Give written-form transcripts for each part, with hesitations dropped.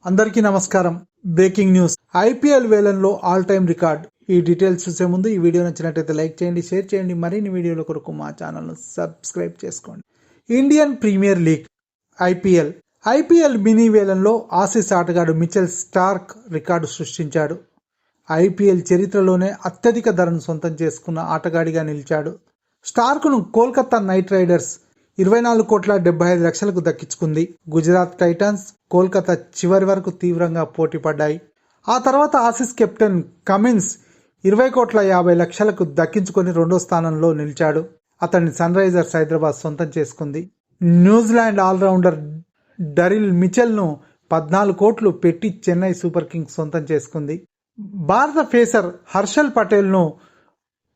అందరికీ నమస్కారం. Breaking news. IPL వేలంలో ఆల్ టైమ్ రికార్డ్. ఈ డీటెయిల్స్ చూసే ముందు ఈ వీడియో నచ్చినట్లయితే లైక్ చేయండి, షేర్ చేయండి. మరిన్ని వీడియోల కొరకు మా ఛానల్ను సబ్స్క్రైబ్ చేసుకోండి. Indian Premier League IPL mini వేలంలో ఆసీస్ ఆటగాడు మిచెల్ స్టార్క్ రికార్డు సృష్టించాడు. ఐపీఎల్ చరిత్రలోనే అత్యధిక ధరను సొంతం చేసుకున్న ఆటగాడిగా నిలిచాడు. స్టార్క్ను కోల్కతా నైట్ రైడర్స్ 24,75,00,000కు దక్కించుకుంది. గుజరాత్ టైటన్స్, కోల్కతా చివరి వరకు తీవ్రంగా పోటీ పడ్డాయి. ఆ తర్వాత ఆసీస్ కెప్టెన్ కమిన్స్ 20,50,00,000కు దక్కించుకొని రెండో స్థానంలో నిలిచాడు. అతన్ని సన్ రైజర్స్ హైదరాబాద్ సొంతం చేసుకుంది. న్యూజిలాండ్ ఆల్రౌండర్ డరిల్ మిచెల్ను 14 కోట్లు పెట్టి చెన్నై సూపర్ కింగ్స్ సొంతం చేసుకుంది. భారత పేసర్ హర్షల్ పటేల్ను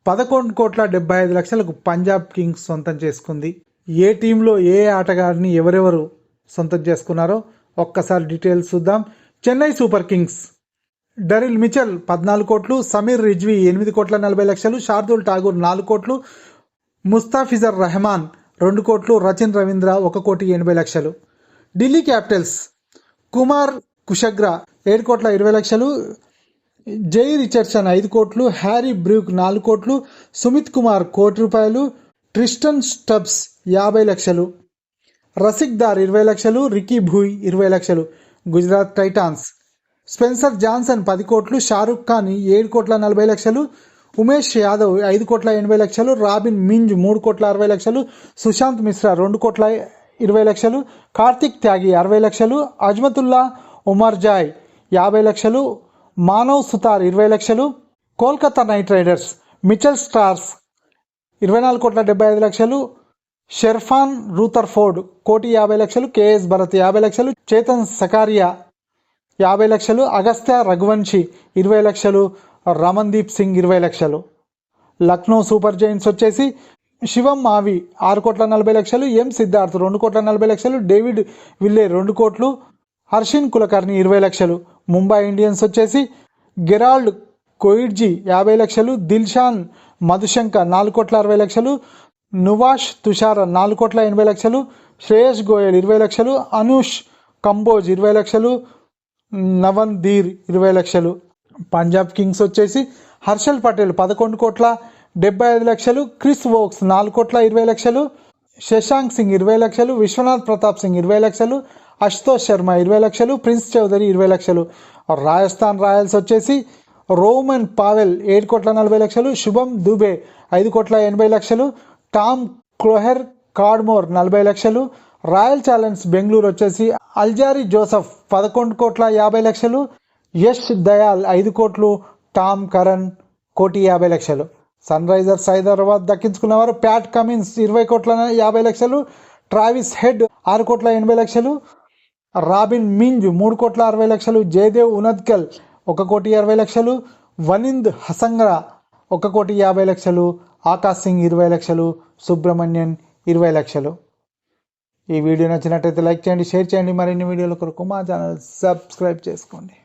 11,75,00,000కు పంజాబ్ కింగ్స్ సొంతం చేసుకుంది. ఏ టీంలో ఏ ఆటగాడిని ఎవరెవరు సొంతం చేసుకున్నారో ఒక్కసారి డీటెయిల్స్ చూద్దాం. చెన్నై సూపర్ కింగ్స్ డరిల్ మిచెల్ 14 కోట్లు, సమీర్ రిజ్వీ 8,40,00,000, శార్దుల్ ఠాగూర్ 4 కోట్లు, ముస్తాఫిజర్ రెహమాన్ 2 కోట్లు, Rachin Ravindra 1,80,00,000. Delhi Capitals Kumar Kushagra 7,20,00,000, Jhye Richardson 5 కోట్లు, హ్యారీ బ్రూక్ 4 కోట్లు, Sumit Kumar ₹1,00,00,000, Tristan Stubbs 50,00,000, Rasikh Dar 20,00,000, Ricky Bhui 20,00,000. Gujarat Titans Spencer Johnson 10 కోట్లు, Shahrukh Khan 7,40,00,000, Umesh Yadav 5,80,00,000, Robin Minz 3,60,00,000, Sushant Mishra 2,20,00,000, Kartik Tyagi 60,00,000, Azmatullah Omarzai 50,00,000, Manav Suthar 20,00,000. Kolkata Knight Riders Mitchell Starc 24,75,00,000, Sherfane Rutherford 1,50,00,000, K S Bharat 50,00,000, Chetan Sakariya 50,00,000, Agastya Raghuvanshi 20,00,000, Ramandeep Singh 20,00,000. Lucknow super Giants వచ్చేసి శివం మావి 6,40,00,000, ఎం సిద్ధార్థ్ 2,40,00,000, డేవిడ్ విల్లే 2 కోట్లు, హర్షిన్ కులకర్ణి 20,00,000. ముంబై ఇండియన్స్ వచ్చేసి Gerald Coetzee 50,00,000, Dilshan Madushanka 4,60,00,000, Nuwan Thushara 4,80,00,000, Shreyas Goyal 20,00,000, Anshul Kamboj 20,00,000, Naman Dhir 20,00,000. Punjab Kings వచ్చేసి Harshal Patel 11,75,00,000, Chris Woakes 4,20,00,000, Shashank Singh 20,00,000, Vishwanath Pratap Singh 20,00,000, Ashutosh Sharma 20,00,000, Prince Choudhary 20,00,000. Rajasthan Royals వచ్చేసి Rovman Powell 7,40,00,000, Shubham Dubey 5,80,00,000, Tom Kohler Cadmore 40,00,000. Royal Challengers Bengaluru వచ్చేసి Alzarri Joseph 11,50,00,000, Yash Dayal 5 కోట్లు, Tom Curran 1,50,00,000. Sunrisers Hyderabad దక్కించుకున్నవారు Pat Cummins 20,50,00,000, Travis Head 6,80,00,000, Robin Minz 3,60,00,000, Jaydev Unadkat 1,60,00,000, Wanindu Hasaranga 1,50,00,000, Akash Singh 20,00,000, Subramanyan 20,00,000. ఈ వీడియో నచ్చినట్టయితే లైక్ చేయండి, షేర్ చేయండి. మరిన్ని వీడియోల కొరకు మా ఛానల్ సబ్స్క్రైబ్ చేసుకోండి.